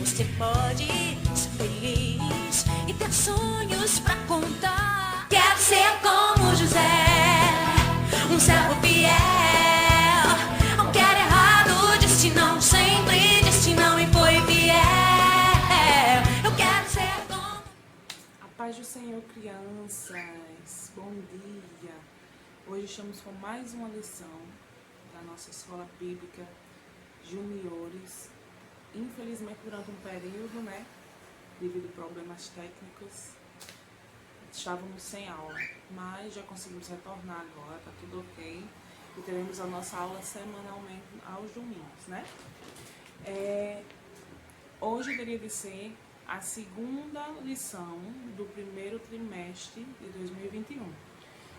Você pode ser feliz e ter sonhos pra contar. Quero ser como José, um servo fiel. Não quero errado, disse não, sempre disse não e foi fiel. Eu quero ser como... A paz do Senhor, crianças, bom dia. Hoje estamos com mais uma lição da nossa escola bíblica juniores. Infelizmente, durante um período, devido a problemas técnicos, estávamos sem aula, mas já conseguimos retornar agora, tá tudo ok. E teremos a nossa aula semanalmente aos domingos, Hoje deveria de ser a segunda lição do primeiro trimestre de 2021.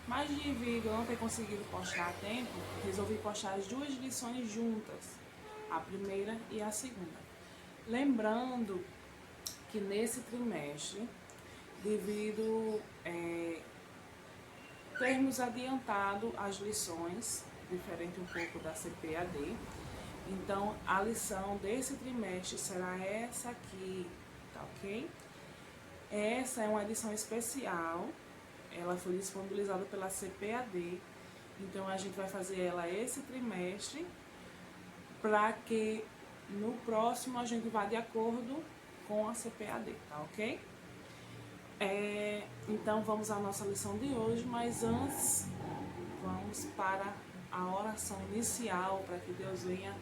Mas devido a não ter conseguido postar a tempo, resolvi postar as duas lições juntas, a primeira e a segunda. Lembrando que nesse trimestre, devido termos adiantado as lições, diferente um pouco da CPAD, então a lição desse trimestre será essa aqui, tá ok? Essa é uma edição especial, ela foi disponibilizada pela CPAD, então a gente vai fazer ela esse trimestre, para que no próximo a gente vá de acordo com a CPAD, tá ok? Então vamos à nossa lição de hoje, mas antes vamos para a oração inicial, para que Deus venha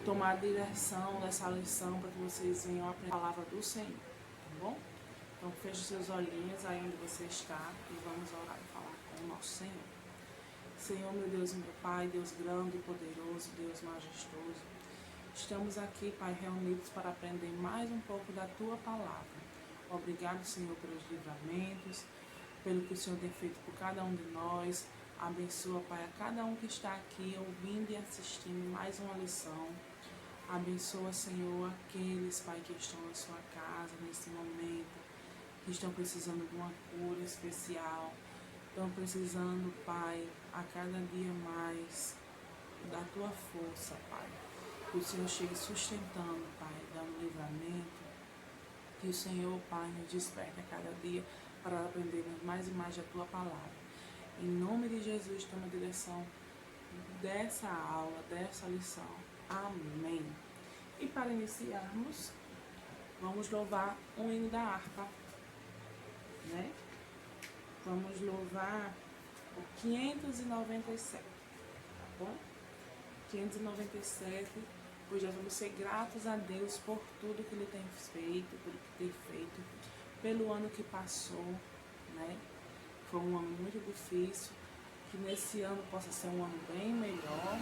tomar a direção dessa lição, para que vocês venham aprender a palavra do Senhor, tá bom? Então feche seus olhinhos aí onde você está e vamos orar e falar com o nosso Senhor. Senhor, meu Deus e meu Pai, Deus grande e poderoso, Deus majestoso, estamos aqui, Pai, reunidos para aprender mais um pouco da Tua Palavra. Obrigado, Senhor, pelos livramentos, pelo que o Senhor tem feito por cada um de nós. Abençoa, Pai, a cada um que está aqui ouvindo e assistindo mais uma lição. Abençoa, Senhor, aqueles, Pai, que estão na sua casa nesse momento, que estão precisando de uma cura especial, estão precisando, Pai, a cada dia mais da Tua força, Pai. Que o Senhor chegue sustentando, Pai, dando livramento. Que o Senhor, Pai, nos desperte a cada dia para aprendermos mais e mais da Tua Palavra. Em nome de Jesus, toma a direção dessa aula, dessa lição. Amém. E para iniciarmos, vamos louvar um hino da harpa, Vamos louvar o 597, tá bom? 597, pois já vamos ser gratos a Deus por tudo que Ele tem feito, por tudo que tem feito, pelo ano que passou, Foi um ano muito difícil, que nesse ano possa ser um ano bem melhor,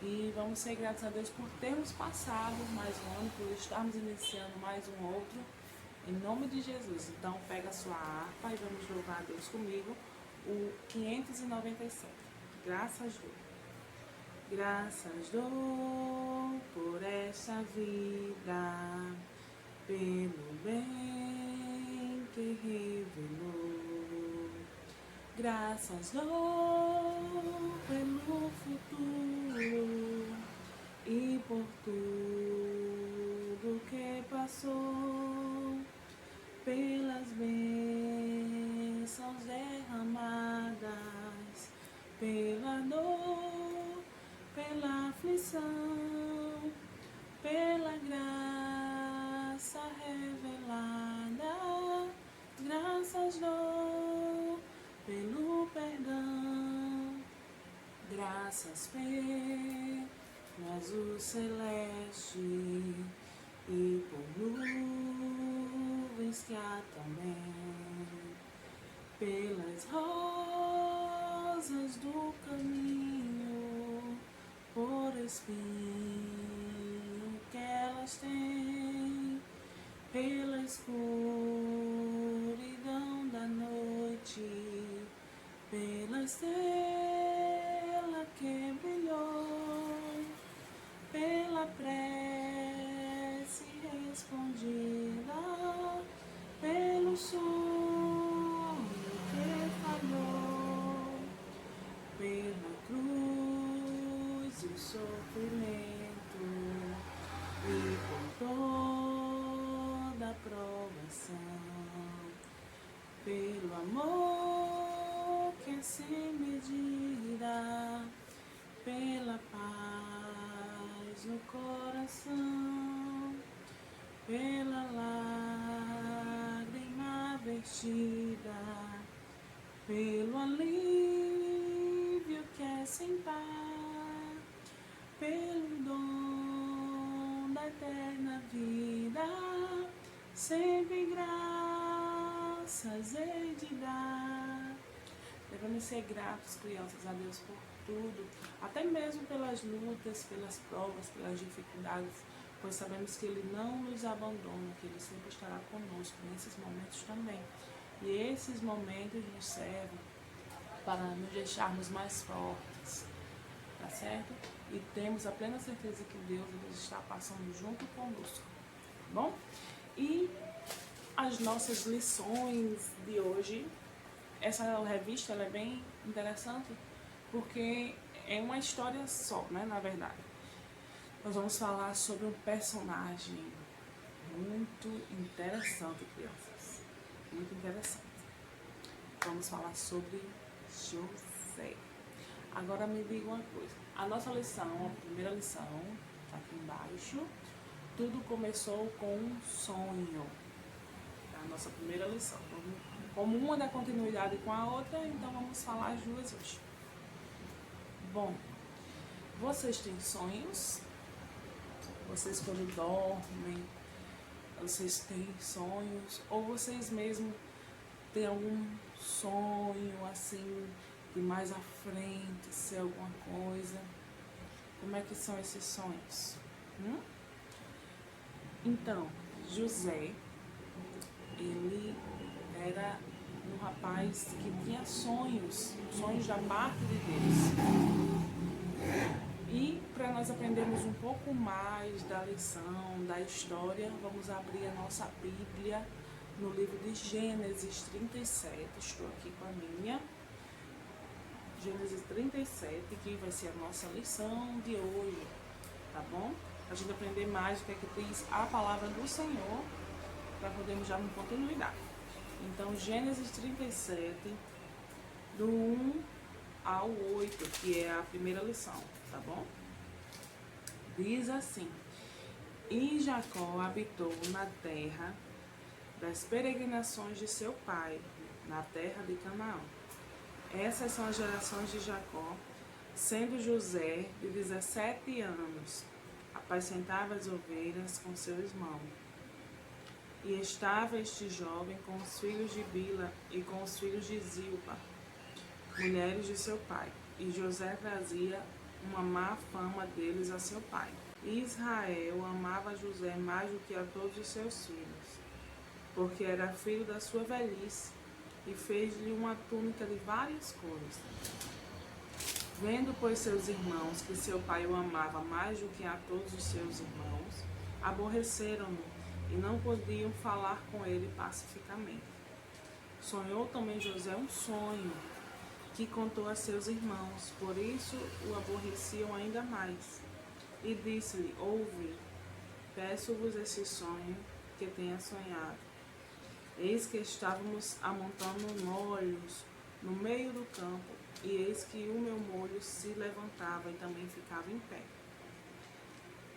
E vamos ser gratos a Deus por termos passado mais um ano, por estarmos iniciando mais um outro, em nome de Jesus. Então pega a sua harpa e vamos louvar a Deus comigo, o 597. Graças dou. Graças dou por essa vida, pelo bem que revelou. Graças dou pelo futuro e por tudo que passou, pelas bênçãos derramadas, pela dor, pela aflição, pela graça revelada. Graças dou pelo perdão, graças pelo azul celeste e por nuvens que há também, pelas rosas do caminho, por espinho que elas têm, pela escuridão da noite, pela estrela que brilhou, pela prece respondida, pelo sonho que falhou, pela cruz e o sofrimento, e por toda provação, pelo amor que é sem medida, pela paz no coração, pela lágrima vertida, pelo alívio que é sem par, pelo dom da eterna vida, sempre graças hei de dar. Devemos ser gratos, crianças, a Deus por tudo, até mesmo pelas lutas, pelas provas, pelas dificuldades, pois sabemos que Ele não nos abandona, que Ele sempre estará conosco nesses momentos também. E esses momentos nos servem para nos deixarmos mais fortes, tá certo? E temos a plena certeza que Deus está passando junto conosco, tá bom? E as nossas lições de hoje, essa revista ela é bem interessante, porque é uma história só, né, na verdade. Nós vamos falar sobre um personagem muito interessante, crianças. Muito interessante. Vamos falar sobre José. Agora me diga uma coisa. A nossa lição, a primeira lição, tá aqui embaixo. Tudo começou com um sonho. É a nossa primeira lição. Como uma dá continuidade com a outra, então vamos falar as duas hoje. Bom, vocês têm sonhos? Vocês quando dormem, vocês têm sonhos? Ou vocês mesmos têm algum sonho assim, de mais à frente, ser alguma coisa? Como é que são esses sonhos? Então, José, ele era um rapaz que tinha sonhos da parte de Deus. E para nós aprendermos um pouco mais da lição, da história, vamos abrir a nossa Bíblia no livro de Gênesis 37. Estou aqui com a minha. Gênesis 37, que vai ser a nossa lição de hoje, tá bom? A gente aprender mais o que é que diz a palavra do Senhor, para podermos dar uma continuidade. Então, Gênesis 37, do 1 ao 8, que é a primeira lição, tá bom? Diz assim: E Jacó habitou na terra das peregrinações de seu pai, na terra de Canaã. Essas são as gerações de Jacó, sendo José de 17 anos, apacentava as ovelhas com seu irmão. E estava este jovem com os filhos de Bila e com os filhos de Zilpa, mulheres de seu pai. E José trazia uma má fama deles a seu pai. E Israel amava José mais do que a todos os seus filhos, porque era filho da sua velhice, e fez-lhe uma túnica de várias cores. Vendo, pois, seus irmãos que seu pai o amava mais do que a todos os seus irmãos, aborreceram-no e não podiam falar com ele pacificamente. Sonhou também José um sonho, que contou a seus irmãos, por isso o aborreciam ainda mais. E disse-lhe: Ouve, peço-vos esse sonho que tenha sonhado. Eis que estávamos amontando molhos no meio do campo, e eis que o meu molho se levantava e também ficava em pé.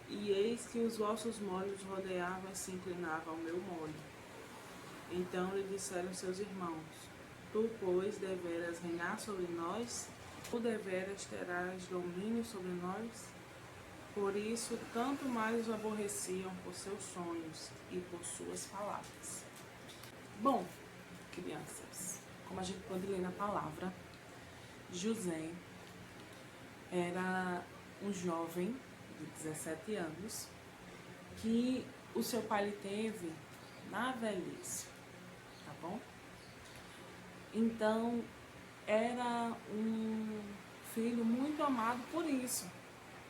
E eis que os vossos molhos rodeavam e se inclinavam ao meu molho. Então lhe disseram seus irmãos: Tu, pois, deveras reinar sobre nós? Tu deveras terás domínio sobre nós? Por isso, tanto mais os aborreciam por seus sonhos e por suas palavras. Bom, crianças, como a gente pode ler na palavra, José era um jovem de 17 anos que o seu pai lhe teve na velhice, tá bom? Então, era um filho muito amado por isso,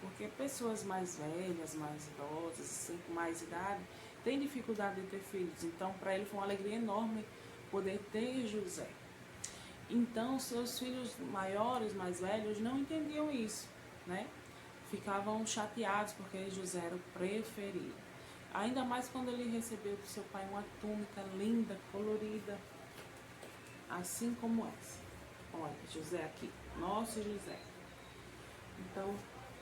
porque pessoas mais velhas, mais idosas, assim, com mais idade, têm dificuldade de ter filhos. Então, para ele foi uma alegria enorme poder ter José. Então, seus filhos maiores, mais velhos, não entendiam isso, né? Ficavam chateados porque José era o preferido. Ainda mais quando ele recebeu do seu pai uma túnica linda, colorida, assim como essa. Olha, José aqui, nosso José. Então,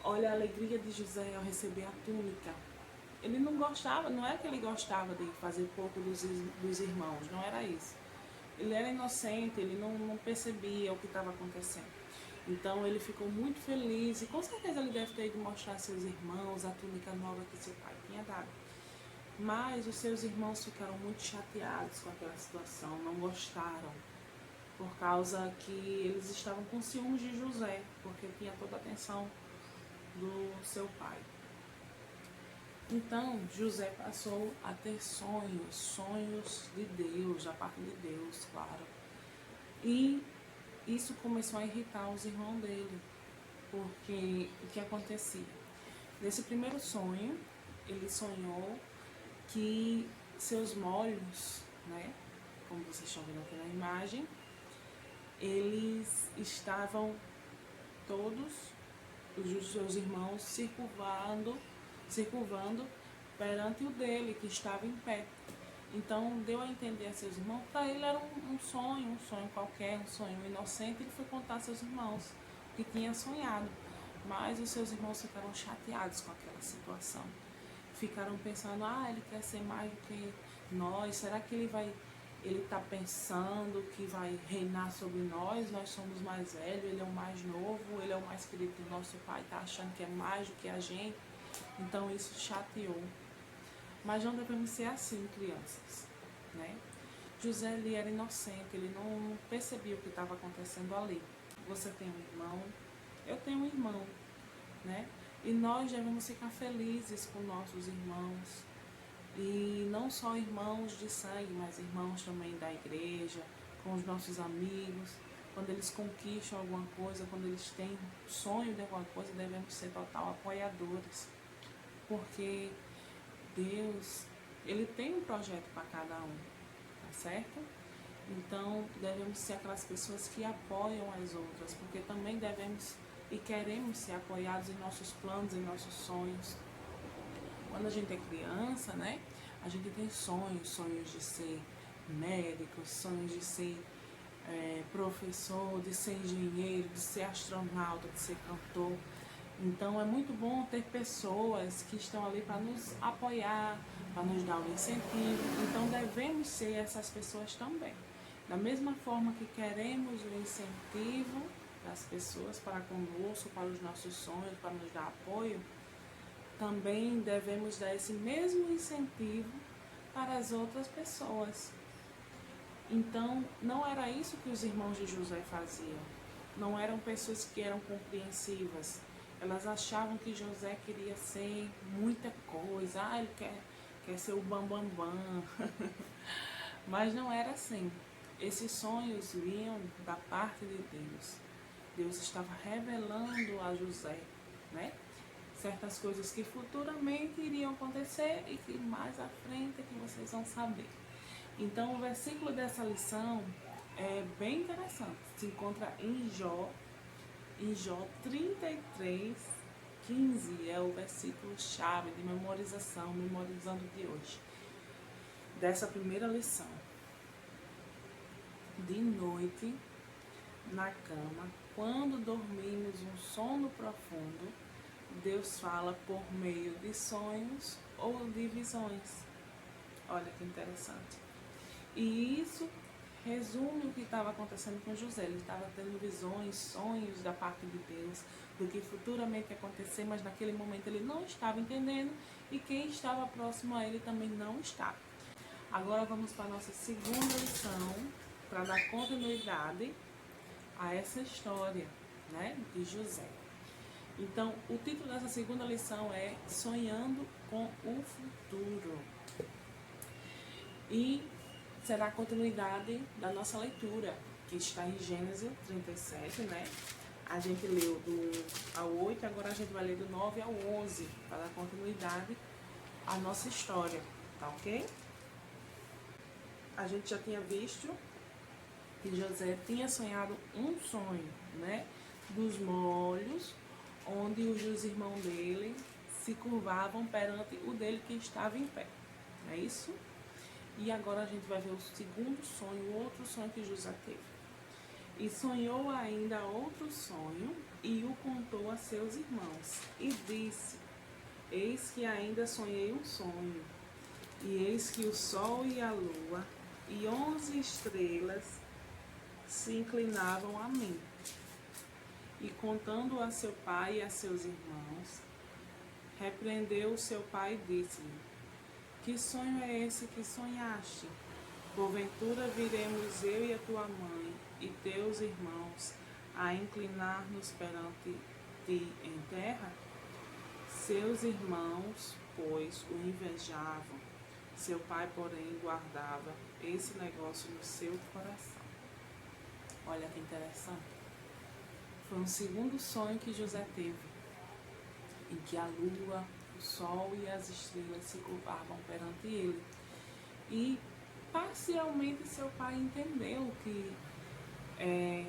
olha a alegria de José ao receber a túnica. Ele não gostava, não é que ele gostava de fazer pouco dos irmãos, não era isso. Ele era inocente, ele não percebia o que estava acontecendo. Então ele ficou muito feliz e com certeza ele deve ter ido mostrar a seus irmãos a túnica nova que seu pai tinha dado. Mas os seus irmãos ficaram muito chateados com aquela situação, não gostaram, por causa que eles estavam com ciúmes de José, porque tinha toda a atenção do seu pai. Então, José passou a ter sonhos de Deus, da parte de Deus, claro. E isso começou a irritar os irmãos dele, porque o que acontecia? Nesse primeiro sonho, ele sonhou que seus molhos, né, como vocês estão vendo aqui na imagem, eles estavam todos, os seus irmãos, circulando perante o dele, que estava em pé. Então, deu a entender a seus irmãos, para ele era um sonho qualquer, um sonho inocente. Ele foi contar a seus irmãos que tinha sonhado. Mas os seus irmãos ficaram chateados com aquela situação. Ficaram pensando, ele quer ser mais do que nós, será que ele está pensando que vai reinar sobre nós somos mais velhos, ele é o mais novo, ele é o mais querido do nosso pai, está achando que é mais do que a gente. Então isso chateou. Mas não devemos ser assim, crianças, né? José, ele era inocente, ele não percebia o que estava acontecendo ali. Você tem um irmão, eu tenho um irmão, né? E nós devemos ficar felizes com nossos irmãos. E não só irmãos de sangue, mas irmãos também da igreja, com os nossos amigos. Quando eles conquistam alguma coisa, quando eles têm sonho de alguma coisa, devemos ser total apoiadores. Porque Deus, ele tem um projeto para cada um, tá certo? Então, devemos ser aquelas pessoas que apoiam as outras, porque também devemos e queremos ser apoiados em nossos planos, em nossos sonhos. Quando a gente é criança, né, a gente tem sonhos de ser médico, sonhos de ser professor, de ser engenheiro, de ser astronauta, de ser cantor. Então é muito bom ter pessoas que estão ali para nos apoiar, para nos dar um incentivo. Então devemos ser essas pessoas também. Da mesma forma que queremos o incentivo das pessoas para conosco, para os nossos sonhos, para nos dar apoio, também devemos dar esse mesmo incentivo para as outras pessoas. Então, não era isso que os irmãos de José faziam. Não eram pessoas que eram compreensivas. Elas achavam que José queria ser muita coisa. Ele quer ser o bambambam. Mas não era assim. Esses sonhos vinham da parte de Deus. Deus estava revelando a José, né, certas coisas que futuramente iriam acontecer e que mais à frente é que vocês vão saber. Então, o versículo dessa lição é bem interessante. Se encontra em Jó 33, 15. É o versículo chave de memorização, memorizando de hoje. Dessa primeira lição. De noite, na cama, quando dormimos um sono profundo, Deus fala por meio de sonhos ou de visões. Olha que interessante. E isso resume o que estava acontecendo com José. Ele estava tendo visões, sonhos da parte de Deus, do que futuramente ia acontecer, mas naquele momento ele não estava entendendo e quem estava próximo a ele também não estava. Agora vamos para a nossa segunda lição, para dar continuidade a essa história, né, de José. Então, o título dessa segunda lição é Sonhando com o Futuro. E será a continuidade da nossa leitura, que está em Gênesis 37, né? A gente leu do ao 8, agora a gente vai ler do 9 ao 11, para dar continuidade à nossa história, tá ok? A gente já tinha visto que José tinha sonhado um sonho, né? Dos molhos, onde os irmãos dele se curvavam perante o dele que estava em pé. É isso? E agora a gente vai ver o segundo sonho, o outro sonho que José teve. E sonhou ainda outro sonho e o contou a seus irmãos. E disse: eis que ainda sonhei um sonho, e eis que o sol e a lua e 11 estrelas se inclinavam a mim. E contando a seu pai e a seus irmãos, repreendeu seu pai e disse-lhe: que sonho é esse que sonhaste? Porventura viremos eu e a tua mãe e teus irmãos a inclinar-nos perante ti em terra? Seus irmãos, pois, o invejavam. Seu pai, porém, guardava esse negócio no seu coração. Olha que interessante. Foi um segundo sonho que José teve, em que a lua, o sol e as estrelas se curvavam perante ele. E parcialmente seu pai entendeu que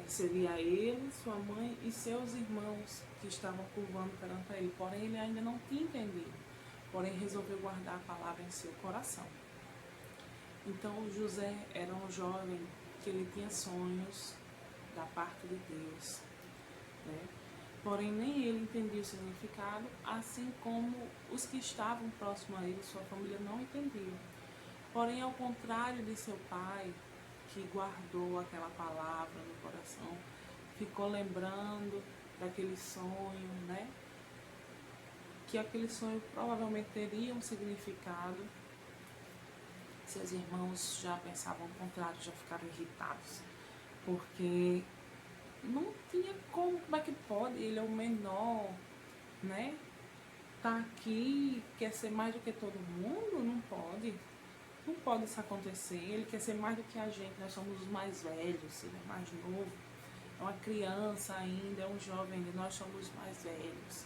seria ele, sua mãe e seus irmãos que estavam curvando perante ele. Porém, ele ainda não tinha entendido. Porém, resolveu guardar a palavra em seu coração. Então, José era um jovem que ele tinha sonhos da parte de Deus, né? Porém, nem ele entendia o significado, assim como os que estavam próximos a ele, sua família, não entendiam. Porém, ao contrário de seu pai, que guardou aquela palavra no coração, ficou lembrando daquele sonho, né? Que aquele sonho provavelmente teria um significado. Seus irmãos já pensavam o contrário, já ficaram irritados, porque não tinha como é que pode, ele é o menor, né? Tá aqui, quer ser mais do que todo mundo? Não pode isso acontecer. Ele quer ser mais do que a gente, nós somos os mais velhos, ele é mais novo, é uma criança ainda, é um jovem ainda, nós somos os mais velhos,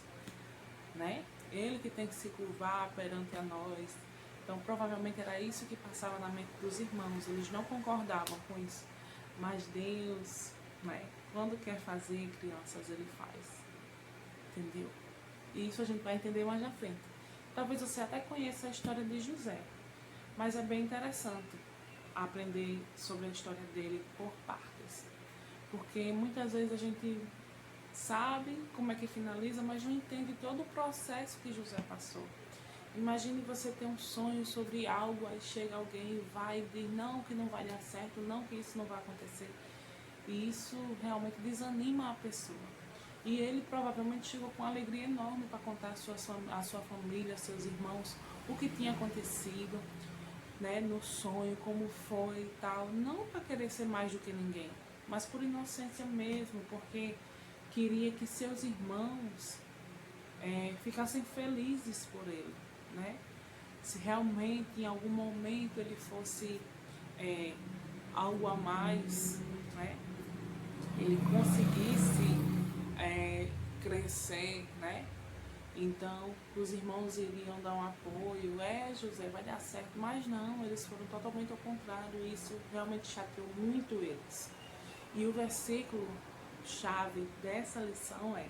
né? Ele que tem que se curvar perante a nós. Então, provavelmente era isso que passava na mente dos irmãos. Eles não concordavam com isso. Mas Deus, né, quando quer fazer, crianças, Ele faz. Entendeu? E isso a gente vai entender mais na frente. Talvez você até conheça a história de José. Mas é bem interessante aprender sobre a história dele por partes. Porque muitas vezes a gente sabe como é que finaliza, mas não entende todo o processo que José passou. Imagine você ter um sonho sobre algo, aí chega alguém e vai e diz não, que não vai dar certo, não, que isso não vai acontecer. E isso realmente desanima a pessoa. E ele provavelmente chegou com uma alegria enorme para contar a sua família, a seus irmãos, o que tinha acontecido, né, no sonho, como foi e tal. Não para querer ser mais do que ninguém, mas por inocência mesmo, porque queria que seus irmãos ficassem felizes por ele, né? Se realmente em algum momento ele fosse algo a mais, né? Ele conseguisse crescer, né? Então os irmãos iriam dar um apoio, José, vai dar certo, mas não, eles foram totalmente ao contrário, e isso realmente chateou muito eles. E o versículo chave dessa lição é: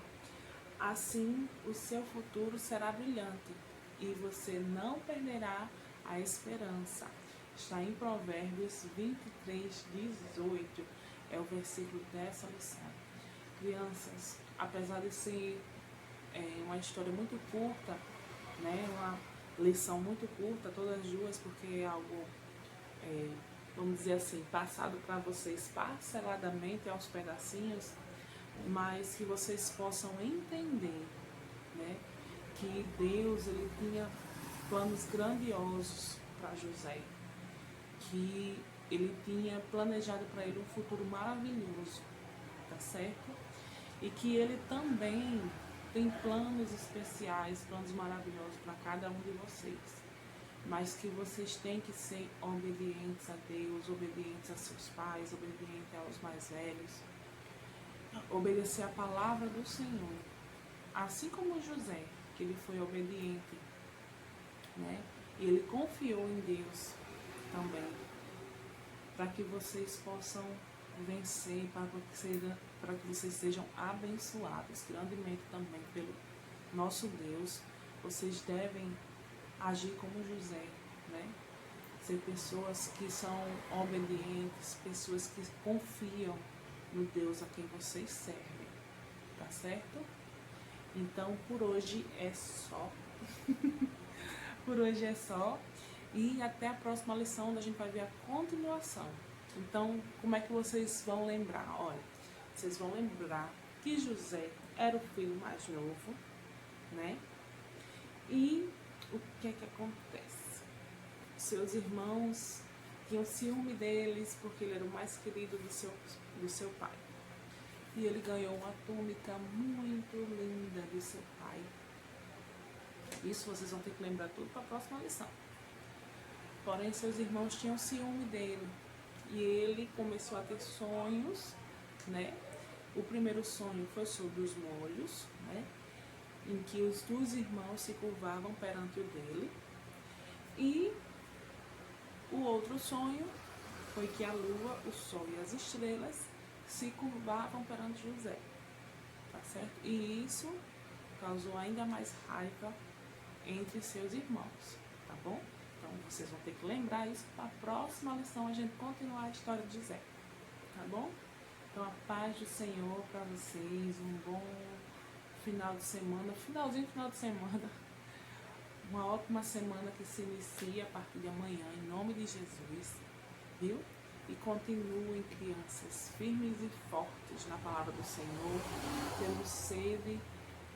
assim o seu futuro será brilhante e você não perderá a esperança. Está em Provérbios 23:18, é o versículo dessa lição. Crianças, apesar de ser uma história muito curta, né, uma lição muito curta, todas as duas, porque é algo, vamos dizer assim, passado para vocês parceladamente aos pedacinhos, mas que vocês possam entender, né, que Deus ele tinha planos grandiosos para José, que ele tinha planejado para ele um futuro maravilhoso, tá certo? E que ele também tem planos especiais, planos maravilhosos para cada um de vocês, mas que vocês têm que ser obedientes a Deus, obedientes a seus pais, obedientes aos mais velhos, obedecer a palavra do Senhor, assim como José, que ele foi obediente, né? E ele confiou em Deus também, para que vocês possam vencer, para que vocês sejam abençoados grandemente também pelo nosso Deus, vocês devem agir como José, né? Ser pessoas que são obedientes, pessoas que confiam no Deus a quem vocês servem, tá certo? Então, por hoje é só. Por hoje é só. E até a próxima lição, onde a gente vai ver a continuação. Então, como é que vocês vão lembrar? Olha, vocês vão lembrar que José era o filho mais novo, né? E o que é que acontece? Seus irmãos tinham ciúme deles porque ele era o mais querido do seu pai. E ele ganhou uma túnica muito linda do seu pai. Isso vocês vão ter que lembrar tudo para a próxima lição. Porém, seus irmãos tinham ciúme dele. E ele começou a ter sonhos, né? O primeiro sonho foi sobre os molhos, né? Em que os dois irmãos se curvavam perante o dele. E o outro sonho foi que a lua, o sol e as estrelas se curvavam perante José, tá certo? E isso causou ainda mais raiva entre seus irmãos, tá bom? Então vocês vão ter que lembrar isso para a próxima lição a gente continuar a história de José, tá bom? Então a paz do Senhor para vocês, um bom final de semana, final de semana, uma ótima semana que se inicia a partir de amanhã, em nome de Jesus, viu? E continuem, crianças, firmes e fortes na palavra do Senhor, tendo sede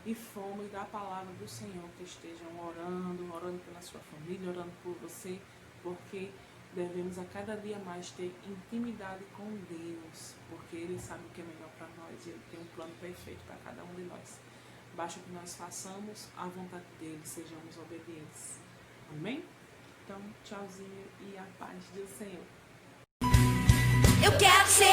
e fome da palavra do Senhor, que estejam orando pela sua família, orando por você, porque devemos a cada dia mais ter intimidade com Deus, porque Ele sabe o que é melhor para nós e Ele tem um plano perfeito para cada um de nós. Basta que nós façamos a vontade dEle, sejamos obedientes. Amém? Então, tchauzinho e a paz do Senhor. Eu quero ser